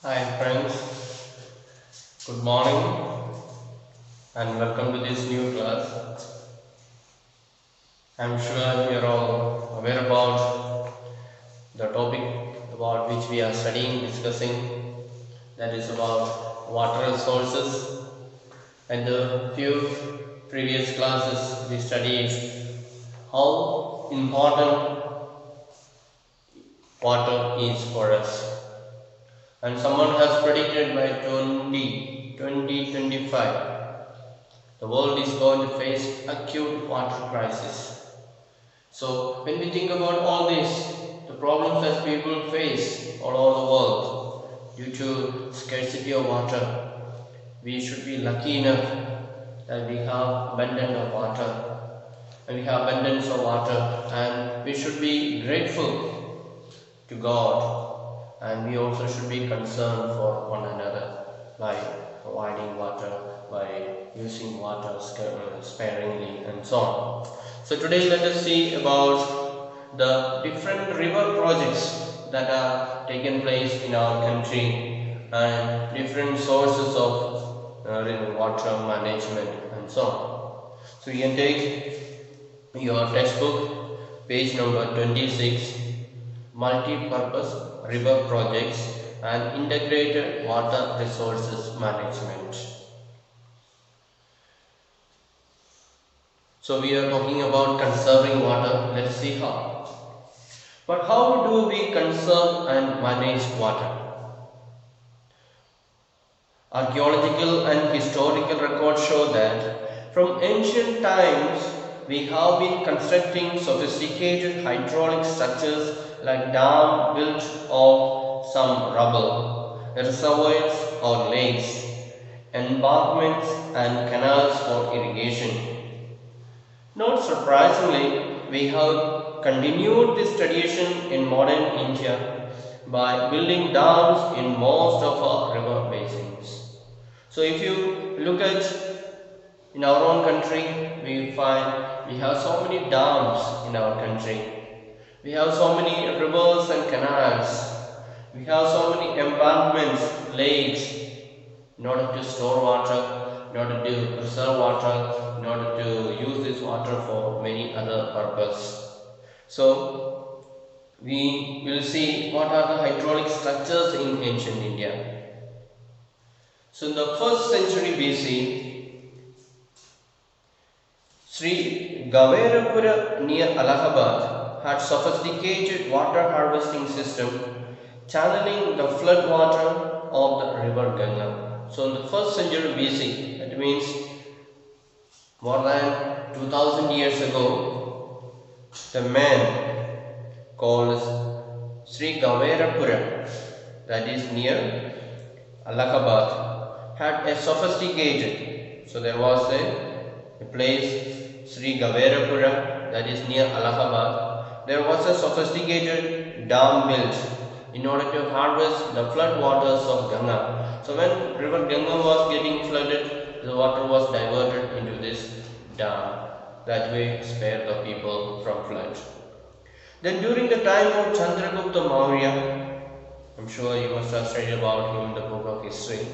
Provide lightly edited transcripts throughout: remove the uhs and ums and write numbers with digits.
Hi friends, good morning and welcome to this new class. I'm sure you're all aware about the topic about which we are studying, discussing, that is about water resources. And the few previous classes we studied how important water is for us. And someone has predicted by 2025 the world is going to face acute water crisis. So when we think about all this, the problems that people face all over the world due to scarcity of water, we should be lucky enough that we have abundance of water and we should be grateful to God, and we also should be concerned for one another by providing water, by using water sparingly and so on. So today let us see about the different river projects that are taken place in our country and different sources of water management and so on. So you can take your textbook, page number 26, multi-purpose river projects and integrated water resources management. So we are talking about conserving water. Let's see how. But how do we conserve and manage water? Archaeological and historical records show that from ancient times we have been constructing sophisticated hydraulic structures like dams built of some rubble, reservoirs or lakes, embankments and canals for irrigation. Not surprisingly, we have continued this tradition in modern India by building dams in most of our river basins. So if you look at in our own country, we find we have so many dams in our country. We have so many rivers and canals. We have so many embankments, lakes, in order to store water, in order to preserve water, in order to use this water for many other purposes. So we will see what are the hydraulic structures in ancient India. So in the 1st century BC, Sri Gaverapura near Allahabad had sophisticated water harvesting system channeling the flood water of the river Ganga. So in the 1st century BC, that means more than 2000 years ago, the man called Sri Gaverapura, that is near Allahabad, had a sophisticated, so there was a place Sri Gaverapura, that is near Allahabad. There was a sophisticated dam built in order to harvest the flood waters of Ganga. So when river Ganga was getting flooded, the water was diverted into this dam. That way spare the people from flood. Then during the time of Chandragupta Maurya, I'm sure you must have studied about him in the book of history.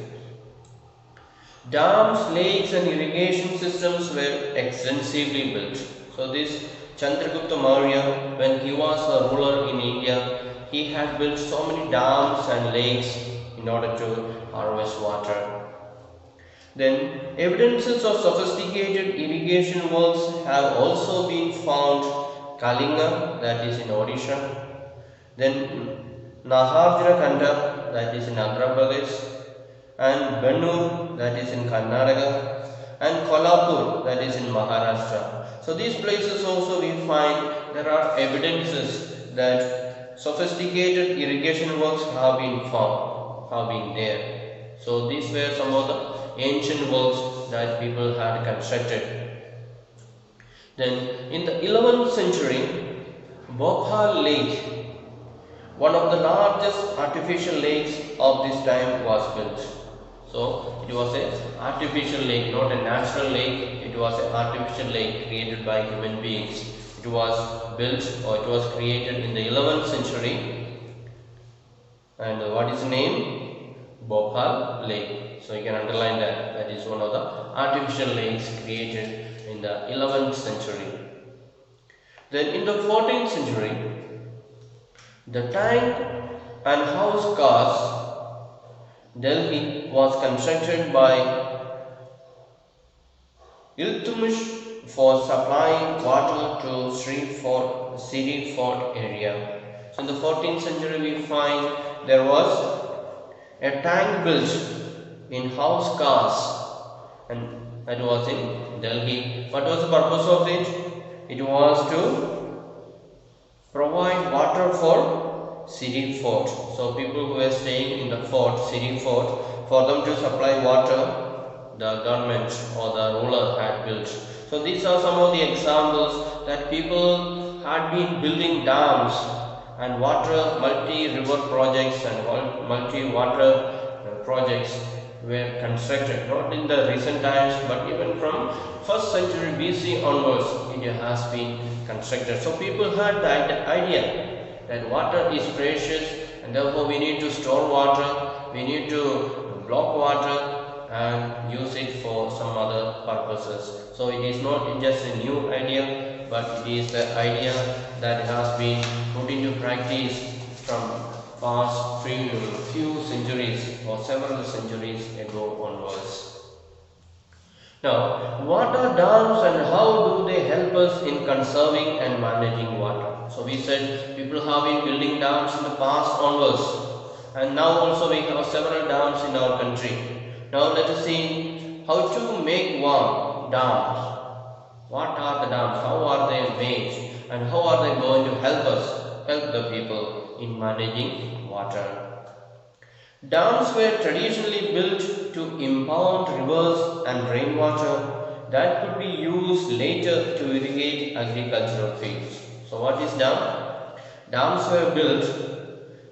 Dams, lakes and irrigation systems were extensively built. So this Chandragupta Maurya, when he was a ruler in India, he had built so many dams and lakes in order to harvest water. Then evidences of sophisticated irrigation works have also been found Kalinga, that is in Odisha, then Nagarjuna Kanda, that is in Andhra Pradesh, and Bennur, that is in Karnataka, and Kolhapur, that is in Maharashtra. So these places also we find there are evidences that sophisticated irrigation works have been found, have been there. So these were some of the ancient works that people had constructed. Then in the 11th century, Bhopal Lake, one of the largest artificial lakes of this time, was built. So it was an artificial lake, not a natural lake. It was an artificial lake created by human beings. It was built or it was created in the 11th century. And what is the name? Bhopal Lake. So you can underline that. That is one of the artificial lakes created in the 11th century. Then in the 14th century, the tank and house cars Delhi was constructed by Iltutmish for supplying water to City Fort area. So in the 14th century we find there was a tank built in house cars, and that was in Delhi. What was the purpose of it? It was to provide water for city fort. So people who were staying in the fort, city fort, for them to supply water, the government or the ruler had built. So these are some of the examples that people had been building dams and water multi-river projects and multi-water projects were constructed, not in the recent times but even from 1st century BC onwards it has been constructed. So people had the idea that water is precious and therefore we need to store water, we need to block water and use it for some other purposes. So it is not just a new idea, but it is the idea that has been put into practice from past few centuries or several centuries ago onwards. Now, what are dams and how do they help us in conserving and managing water? So we said people have been building dams in the past onwards, and now also we have several dams in our country. Now let us see how to make one dams. What are the dams? How are they made? And how are they going to help the people in managing water? Dams were traditionally built to impound rivers and rainwater that could be used later to irrigate agricultural fields. So what is dam? Dams were built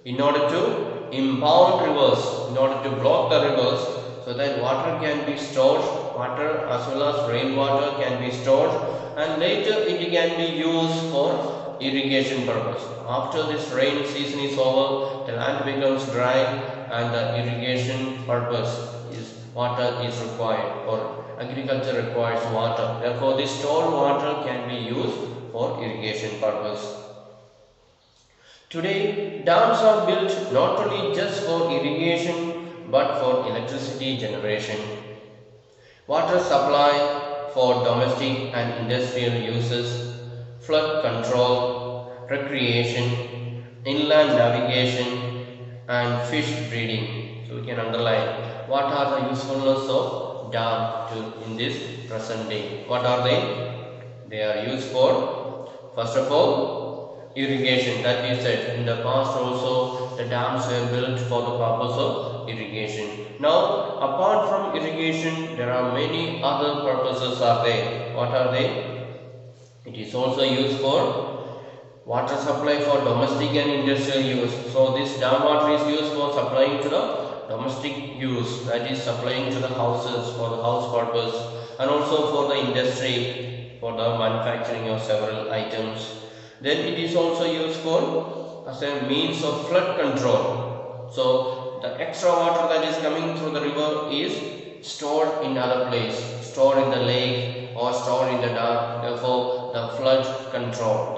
in order to impound rivers, in order to block the rivers so that water can be stored, water as well as rainwater can be stored, and later it can be used for irrigation purpose. After this rain season is over, the land becomes dry and the irrigation purpose is water is required, or agriculture requires water. Therefore, this stored water can be used for irrigation purpose. Today, dams are built not only just for irrigation but for electricity generation, water supply for domestic and industrial uses, flood control, recreation, inland navigation and fish breeding. So we can underline what are the usefulness of dam in this present day. What are they? They are used for, first of all, irrigation. That we said in the past also the dams were built for the purpose of irrigation. Now apart from irrigation there are many other purposes are there. What are they? It is also used for water supply for domestic and industrial use. So this dam water is used for supplying to the domestic use, that is supplying to the houses for the house purpose, and also for the industry for the manufacturing of several items. Then it is also used for as a means of flood control. So the extra water that is coming through the river is stored in other place, stored in the lake or stored in the dam. Therefore the flood control,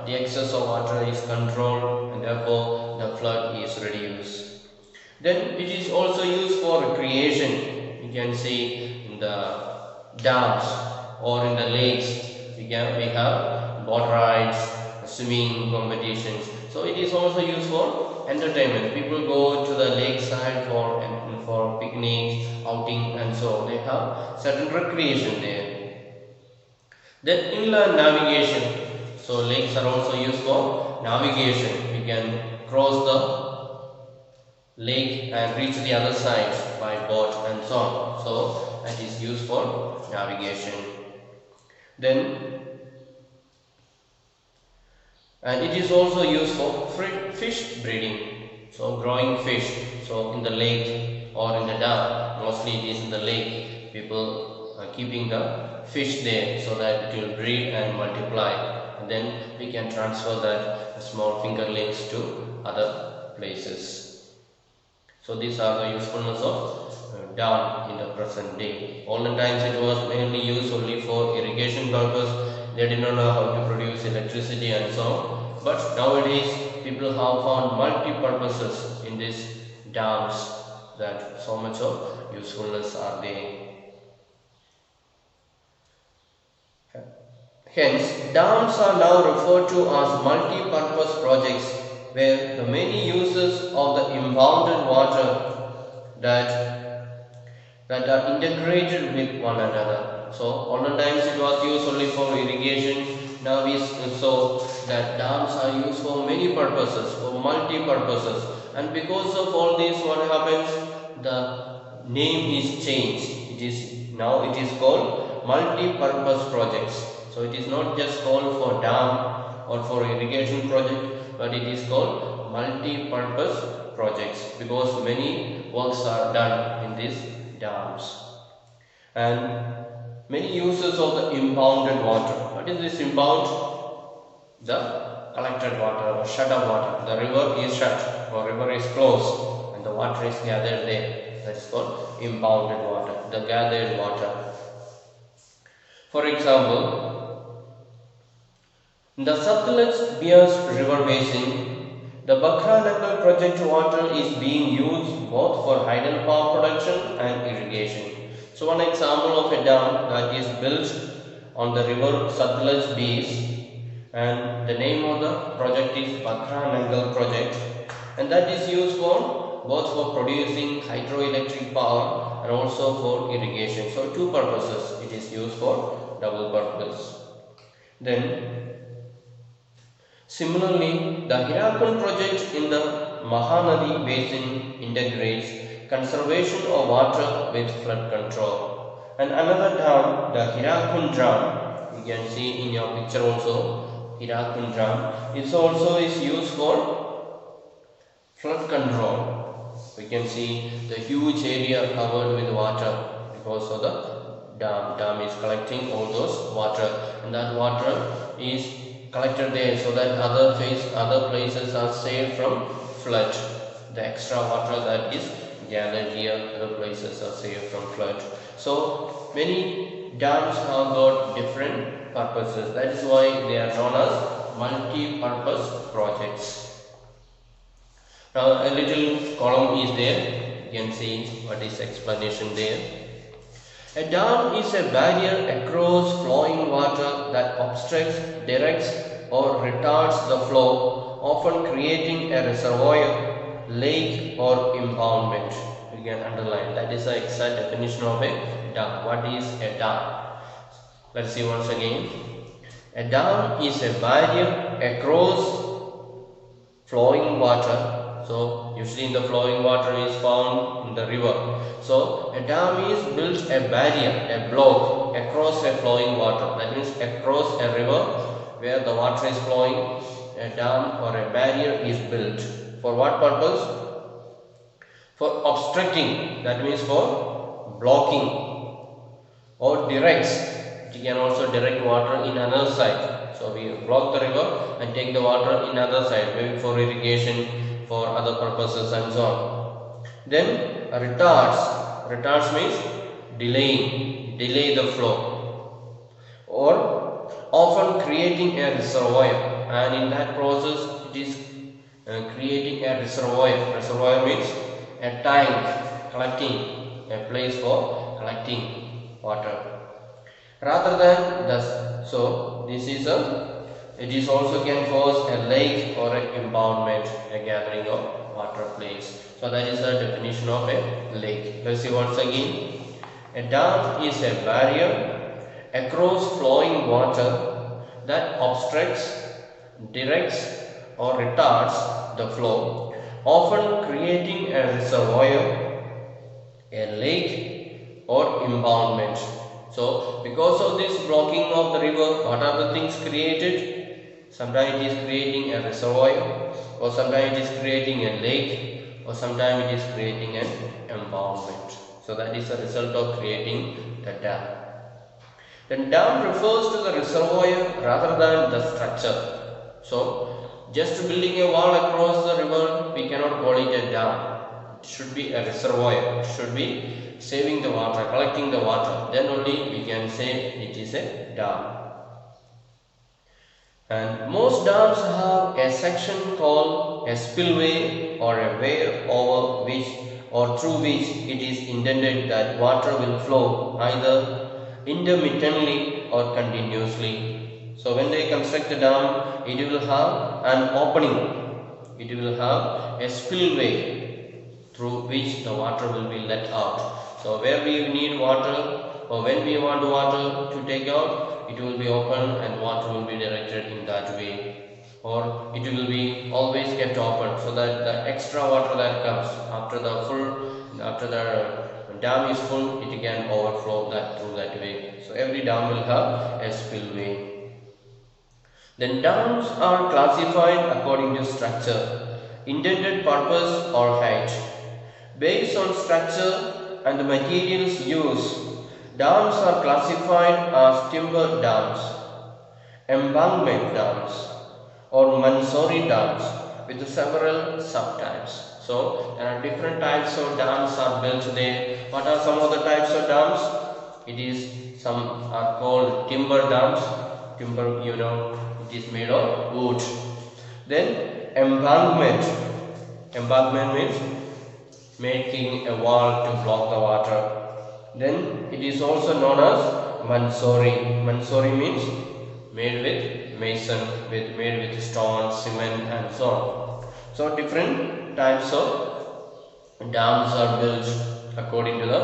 the excess of water is controlled and therefore the flood is reduced. Then it is also used for recreation. You can see in the dams or in the lakes we have boat rides, swimming competitions. So it is also used for entertainment. People go to the lakeside for picnics, outing and so on. They have certain recreation there. Then inland navigation. So lakes are also used for navigation. We can cross the lake and reach the other side by boat and so on. So that is used for navigation. Then and it is also used for fish breeding, so growing fish. So in the lake or in the dam, mostly it is in the lake, people are keeping the fish there so that it will breed and multiply, and then we can transfer that small fingerlings to other places. So these are the usefulness of dam in the present day. Olden times it was mainly used only for irrigation purpose. They did not know how to produce electricity and so on. But nowadays people have found multi-purposes in these dams, that so much of usefulness are there. Hence, dams are now referred to as multi-purpose projects, where the many uses of the impounded water that are integrated with one another. So, olden times it was used only for irrigation. Now we saw that dams are used for many purposes, for multi-purposes, and because of all this, what happens? The name is changed. It is called multi-purpose projects. So it is not just called for dam or for irrigation project, but it is called multi-purpose projects because many works are done in these dams. And many uses of the impounded water. What is this impound? The collected water or shut up water. The river is shut or river is closed and the water is gathered there. That is called impounded water, the gathered water. For example, in the Satluj-Beas river basin, the Bakra-Nangal project water is being used both for hydropower production and irrigation. So one example of a dam that is built on the river Satluj-Beas, and the name of the project is Bakra-Nangal project, and that is used for both for producing hydroelectric power and also for irrigation. So two purposes it is used for, double purpose. Then similarly, the Hirakud project in the Mahanadi basin integrates conservation of water with flood control. And another dam, the Hirakud dam, you can see in your picture also, Hirakud dam, it also is used for flood control. We can see the huge area covered with water because of the dam. Dam is collecting all those water, and that water is collected there so that other places are saved from flood. The extra water that is gathered here, other places are saved from flood. So many dams have got different purposes. That is why they are known as multi-purpose projects. Now a little column is there. You can see what is explanation there. A dam is a barrier across flowing water that obstructs, directs or retards the flow, often creating a reservoir, lake or impoundment. You can underline. That is the exact definition of a dam. What is a dam? Let's see once again. A dam is a barrier across flowing water. So usually in the flowing water is found in the river. So a dam is built a barrier, a block across a flowing water. That means across a river where the water is flowing, a dam or a barrier is built. For what purpose? For obstructing, that means for blocking, or directs. It can also direct water in another side. So we block the river and take the water in other side, maybe for irrigation, for other purposes and so on. Then retards means delay the flow, or often creating a reservoir, and in that process it is creating a reservoir means a tank collecting, a place for collecting water, rather than it is also can cause a lake or an impoundment, a gathering of water place. So that is the definition of a lake. Let's see once again. A dam is a barrier across flowing water that obstructs, directs or retards the flow, often creating a reservoir, a lake or impoundment. So because of this blocking of the river, what are the things created? Sometimes it is creating a reservoir, or sometimes it is creating a lake, or sometimes it is creating an impoundment. So that is the result of creating the dam. The dam refers to the reservoir rather than the structure. So just building a wall across the river, we cannot call it a dam. It should be a reservoir. It should be saving the water, collecting the water. Then only we can say it is a dam. And most dams have a section called a spillway or a way over which or through which it is intended that water will flow either intermittently or continuously. So when they construct the dam, it will have an opening. It will have a spillway through which the water will be let out. So where we need water or when we want water to take out, it will be open and water will be directed in that way, or it will be always kept open so that the extra water that comes after the dam is full, it can overflow that through that way. So every dam will have a spillway. Then dams are classified according to structure, intended purpose or height. Based on structure and the materials used, dams are classified as timber dams, embankment dams, or Mansori dams with several subtypes. So there are different types of dams are built there. What are some of the types of dams? It is some are called timber dams. Timber, it is made of wood. Then embankment. Embankment means making a wall to block the water. Then it is also known as Mansori. Mansori means made with mason, made with stone, cement and so on. So different types of dams are built according to the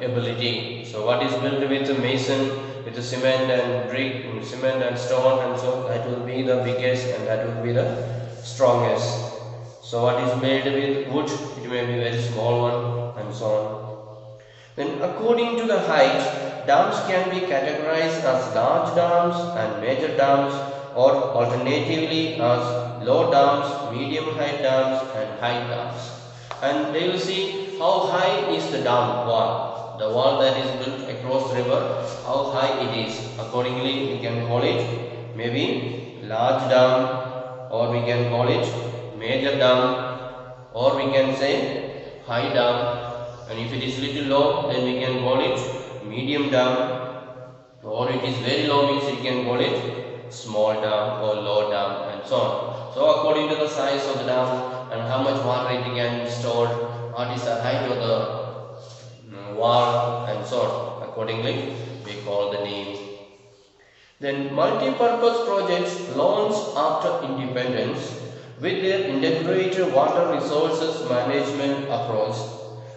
ability. So what is built with mason, with the cement and brick, cement and stone and so that will be the biggest and that will be the strongest. So what is made with wood, it may be very small one and so on. Then according to the height, dams can be categorized as large dams and major dams, or alternatively as low dams, medium height dams and high dams. And they will see how high is the dam wall, the wall that is built across the river, how high it is. Accordingly we can call it maybe large dam, or we can call it major dam, or we can say high dam. And if it is little low, then we can call it medium dam, or it is very low means we can call it small dam or low dam and so on. So according to the size of the dam and how much water it can store, what is the height of the wall and so on, accordingly we call the name. Then multi-purpose projects launched after independence with their integrated water resources management approach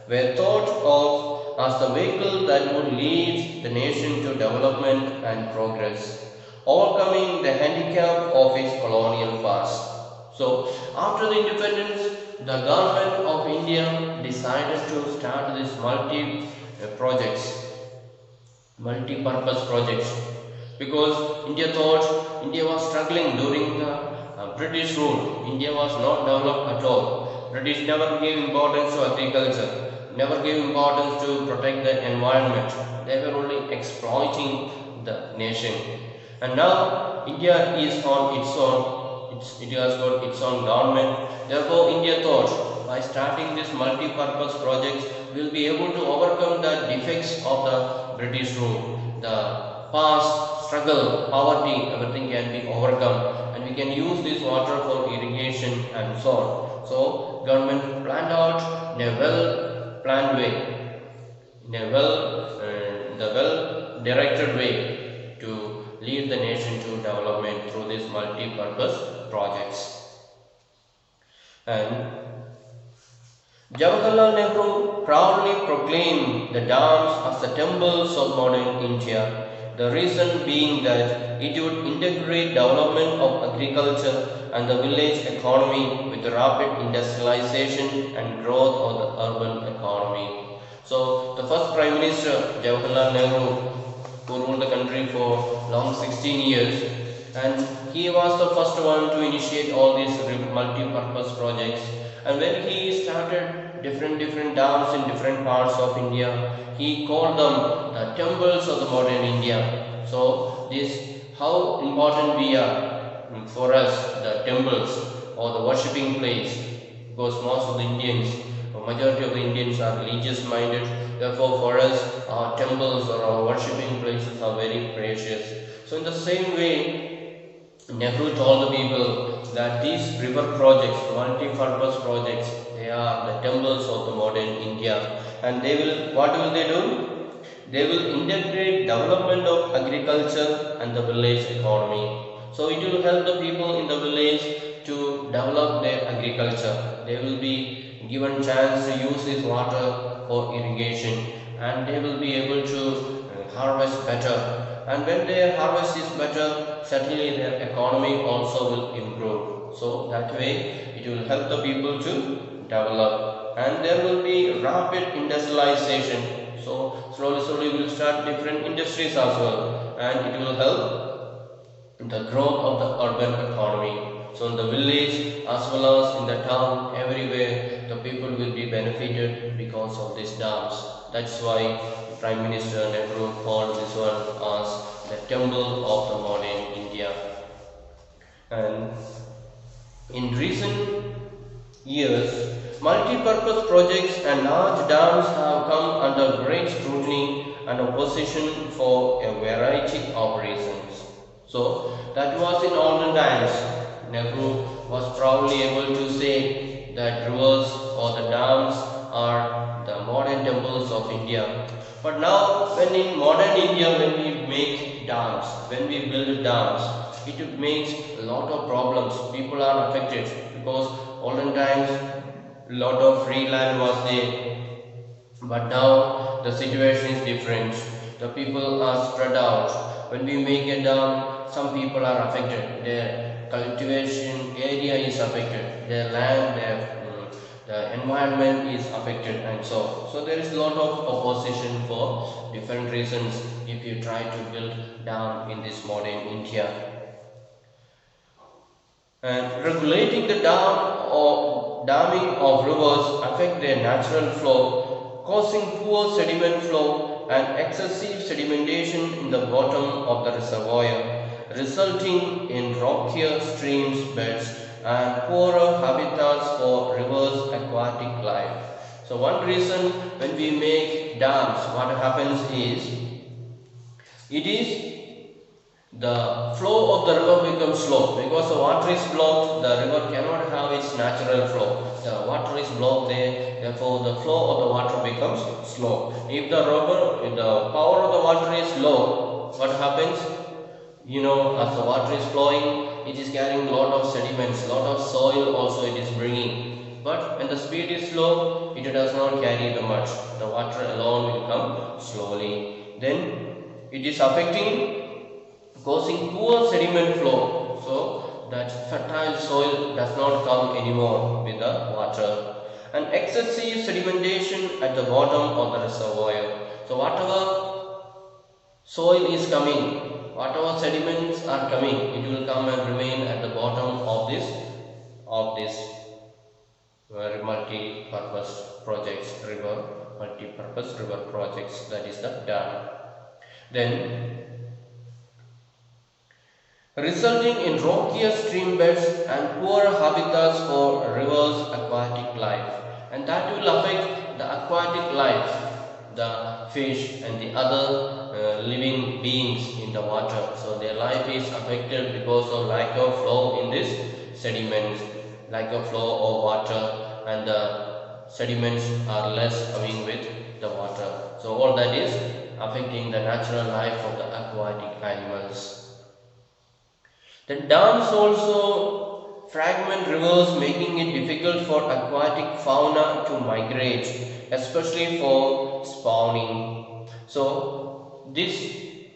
were thought of as the vehicle that would lead the nation to development and progress, overcoming the handicap of its colonial past. So, after the independence, the government of India decided to start these multi-purpose projects, because India thought India was struggling during the British rule. India was not developed at all. British never gave importance to agriculture, never gave importance to protect the environment. They were only exploiting the nation. And now India is on its own. It has got its own government. Therefore, India thought by starting this multi-purpose projects, we will be able to overcome the defects of the British rule. The past struggle, poverty, everything can be overcome, and we can use this water for irrigation and so on. So, government planned out in a well-planned way, in a well-directed way to lead the nation to development through these multi-purpose projects. And Jawaharlal Nehru proudly proclaimed the dams as the temples of modern India. The reason being that it would integrate development of agriculture and the village economy with the rapid industrialization and growth of the urban economy. So, the first Prime Minister, Jawaharlal Nehru, who ruled the country for long 16 years, and he was the first one to initiate all these multi-purpose projects. And when he started different dams in different parts of India, he called them the temples of the modern India. So this how important we are for us, the temples or the worshipping place, because most of the Indians majority of the Indians are religious minded. Therefore, for us, our temples or our worshipping places are very precious. So, in the same way, Nehru told the people that these river projects, multi-purpose projects, they are the temples of the modern India, and they will. What will they do? They will integrate development of agriculture and the village economy. So it will help the people in the village to develop their agriculture. They will be given chance to use this water for irrigation, and they will be able to harvest better. And when their harvest is better, certainly their economy also will improve. So that way it will help the people to develop, and there will be rapid industrialization. So slowly we will start different industries as well, and it will help the growth of the urban economy. So in the village as well as in the town, everywhere the people will be benefited because of these dams. That's why Prime Minister Nehru called this one as the temple of the modern India. And in recent years, multi-purpose projects and large dams have come under great scrutiny and opposition for a variety of reasons. So that was in olden times. Nehru was proudly able to say that rivers or the dams are the modern temples of India. But now, when in modern India, when we make dams, when we build dams, it makes a lot of problems. People are affected because olden times a lot of free land was there, but now the situation is different. The people are spread out. When we make a dam, some people are affected. Their cultivation area is affected. Their land, the environment is affected, and so there is a lot of opposition for different reasons if you try to build dam in this modern India. And regulating the damming of rivers affect their natural flow, causing poor sediment flow and excessive sedimentation in the bottom of the reservoir, resulting in rockier streams beds and poorer habitats for rivers' aquatic life. So one reason when we make dams, what happens is, it is the flow of the river becomes slow because the water is blocked. The river cannot have its natural flow. The water is blocked there, therefore the flow of the water becomes slow. If the power of the water is low, what happens? As the water is flowing, it is carrying a lot of sediments, lot of soil also it is bringing. But when the speed is low, it does not carry the much. The water alone will come slowly. Then it is causing poor sediment flow, so that fertile soil does not come anymore with the water, and excessive sedimentation at the bottom of the reservoir. So whatever soil is coming, whatever sediments are coming, it will come and remain at the bottom of this multi-purpose river projects, that is the dam. Then resulting in rockier stream beds and poor habitats for rivers' aquatic life, and that will affect the aquatic life, the fish and the other living beings in the water. So their life is affected because of lack of flow in this sediments, lack of flow of water, and the sediments are less coming with the water. So all that is affecting the natural life of the aquatic animals. The dams also fragment rivers, making it difficult for aquatic fauna to migrate, especially for spawning. So this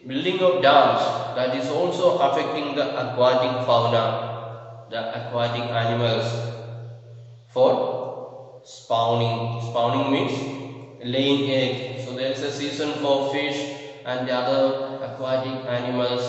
building of dams, that is also affecting the aquatic fauna, the aquatic animals, for spawning. Spawning means laying egg. So there is a season for fish and the other aquatic animals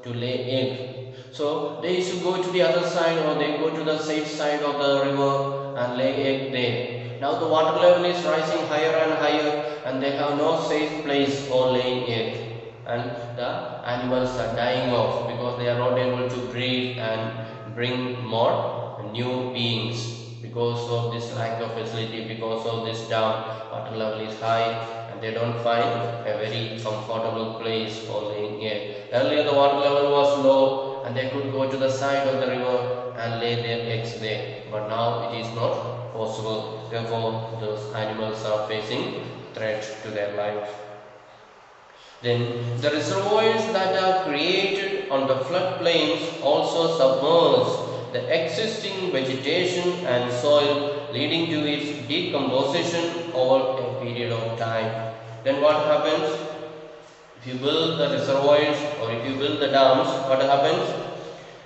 to lay egg. So they used to go to the other side, or they go to the safe side of the river and lay egg there. Now the water level is rising higher and higher, and they have no safe place for laying egg, and the animals are dying off because they are not able to breed and bring more new beings. because of this lack of facility, because of this dam water level is high and they don't find a very comfortable place for laying egg. Earlier the water level was low and they could go to the side of the river and lay their eggs there, but now it is not possible. Therefore those animals are facing threat to their life. Then the reservoirs that are created on the floodplains also submerge the existing vegetation and soil, leading to its decomposition over a period of time. Then what happens? If you build the reservoirs or if you build the dams, what happens?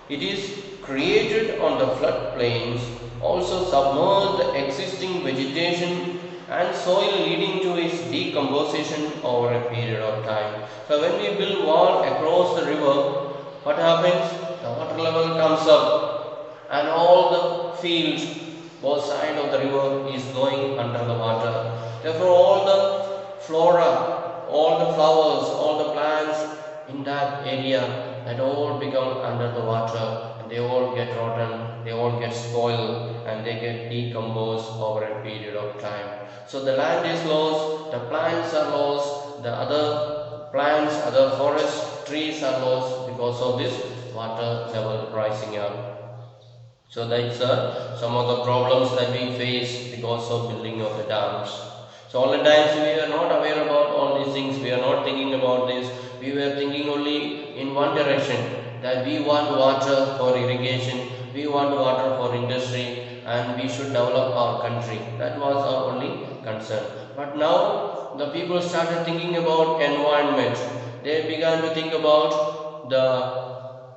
It is created on the floodplains, also submerge the existing vegetation and soil, leading to its decomposition over a period of time. So when we build wall across the river, what happens? The water level comes up and all the fields both sides of the river is going under the water. Therefore all the flora, all the flowers, all the plants in that area, that all become under the water and they all get rotten, they all get spoiled and they get decomposed over a period of time. So the land is lost, the plants are lost, the other plants, other forest trees are lost because of this water level rising up. So that's some of the problems that we face because of building of the dams. So all the times we were not aware about all these things, we are not thinking about this, we were thinking only in one direction, that we want water for irrigation, we want water for industry and we should develop our country. That was our only concern. But now the people started thinking about environment. They began to think about the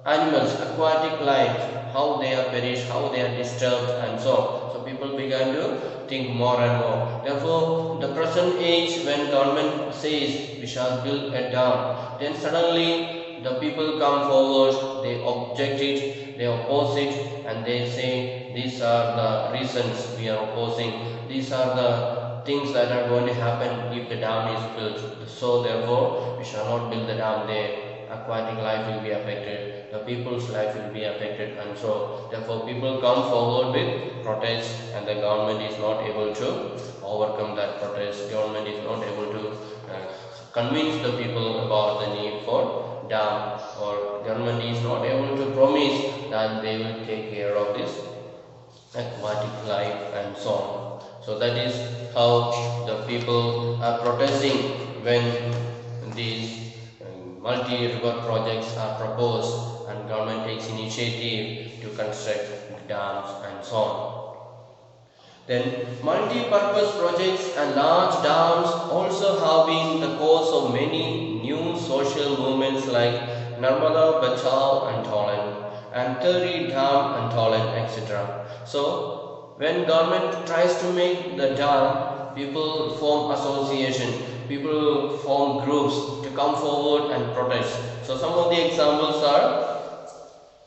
animals, aquatic life, how they are perished, how they are disturbed and so on. So people began to think more and more. Therefore, the present age when government says we shall build a dam, then suddenly the people come forward, they object it, they oppose it and they say these are the reasons we are opposing, these are the things that are going to happen if the dam is built. So therefore we shall not build the dam there. Aquatic life will be affected, the people's life will be affected and so therefore people come forward with protest and the government is not able to overcome that protest. Government is not able to convince the people about the need for dam, or government is not able to promise that they will take care of this aquatic life and so on. So that is how the people are protesting when these multi-river projects are proposed and government takes initiative to construct dams and so on. Then multi-purpose projects and large dams also have been the cause of many new social movements like Narmada Bachao Andolan and Tari Dam Andolan, etc. So when government tries to make the dam, people form association, people form groups to come forward and protest. So some of the examples are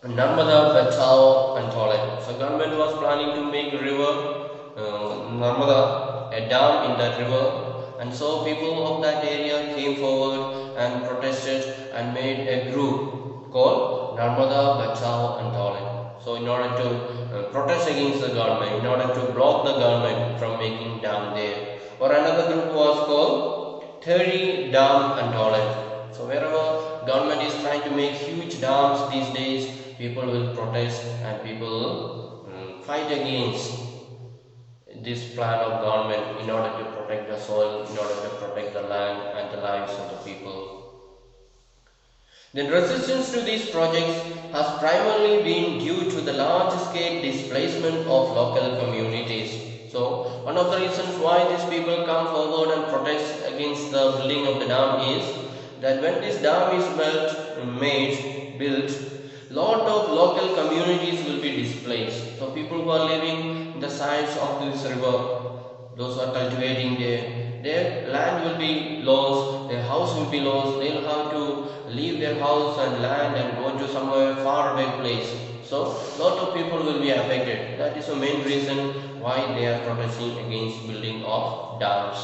Narmada Bachao Andolan. So government was planning to make a river Narmada, a dam in that river, and so people of that area came forward and protested and made a group called Narmada Bachao Andolan. So in order to protest against the government, in order to block the government from making dam there. Or another group was called Thirty Dam Andolan. So wherever government is trying to make huge dams these days, people will protest and people will fight against this plan of government in order to protect the soil, in order to protect the land and the lives of the people. The resistance to these projects has primarily been due to the large-scale displacement of local communities. So one of the reasons why these people come forward and protest against the building of the dam is that when this dam is built, lot of local communities will be displaced. So people who are living in the sides of this river, those who are cultivating there, their land will be lost, their house will be lost, they will have to leave their house and land and go to somewhere far away place. So lot of people will be affected. That is the main reason why they are protesting against building of dams.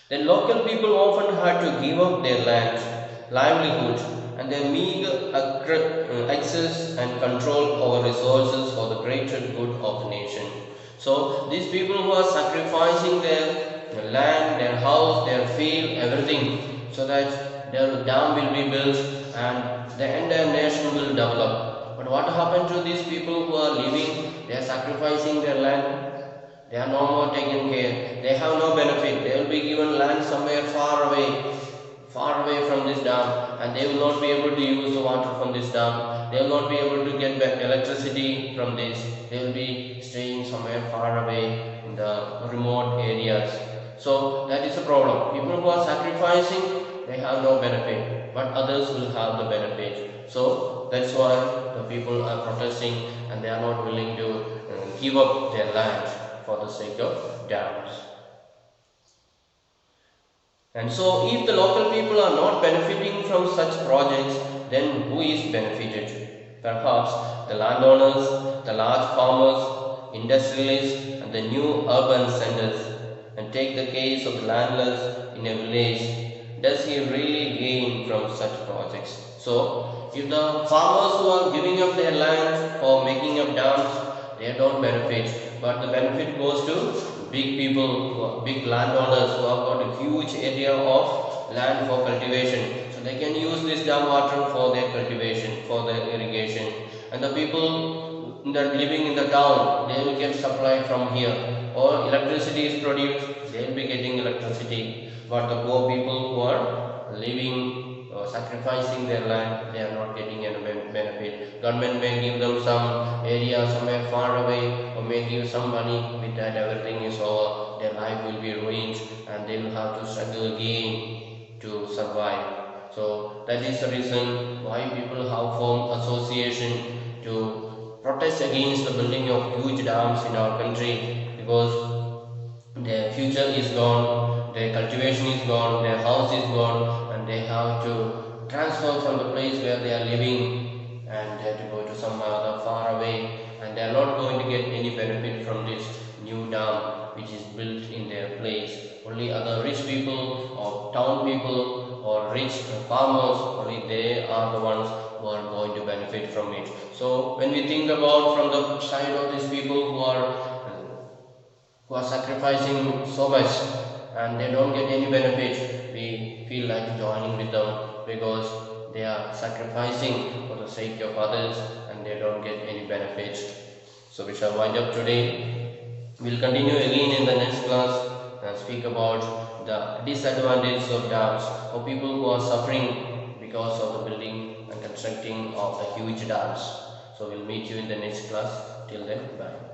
Then local people often had to give up their land, livelihood and their meager access and control over resources for the greater good of the nation. So these people who are sacrificing their land, their house, their field, everything, so that their dam will be built and the entire nation will develop. But what happened to these people who are living? They are sacrificing their land. They are no more taken care. They have no benefit. They will be given land somewhere far away from this dam, and they will not be able to use the water from this dam. They will not be able to get back electricity from this. They will be staying somewhere far away in the remote areas. So that is a problem. People who are sacrificing, they have no benefit, but others will have the benefit. So that's why the people are protesting, and they are not willing to give up their land for the sake of dams. And so if the local people are not benefiting from such projects, then who is benefited? Perhaps the landowners, the large farmers, industrialists, and the new urban centers. And take the case of the landless in a village. Does he really gain from such projects? So if the farmers who are giving up their land for making up dams, they don't benefit, but the benefit goes to big people, big landowners who have got a huge area of land for cultivation. So they can use this dam water for their cultivation, for their irrigation. And the people that living in the town, they will get supply from here. Or electricity is produced, they will be getting electricity. But the poor people who are living or sacrificing their land, they are not getting any benefit. Government may give them some area somewhere far away, or may give some money. With that, everything is over. Their life will be ruined, and they will have to struggle again to survive. So that is the reason why people have formed association to protest against the building of huge dams in our country, because their future is gone, their cultivation is gone, their house is gone, and they have to transfer from the place where they are living, and they have to go to some other far away, and they are not going to get any benefit from this new dam which is built in their place. Only other rich people or town people or rich farmers, only they are the ones who are going to benefit from it. So when we think about from the side of these people who are sacrificing so much and they don't get any benefit, we feel like joining with them, because they are sacrificing for the sake of others and they don't get any benefit. So we shall wind up today. We'll continue again in the next class and speak about the disadvantages of dams for people who are suffering because of the building and constructing of the huge dams. So we'll meet you in the next class. Till then, bye.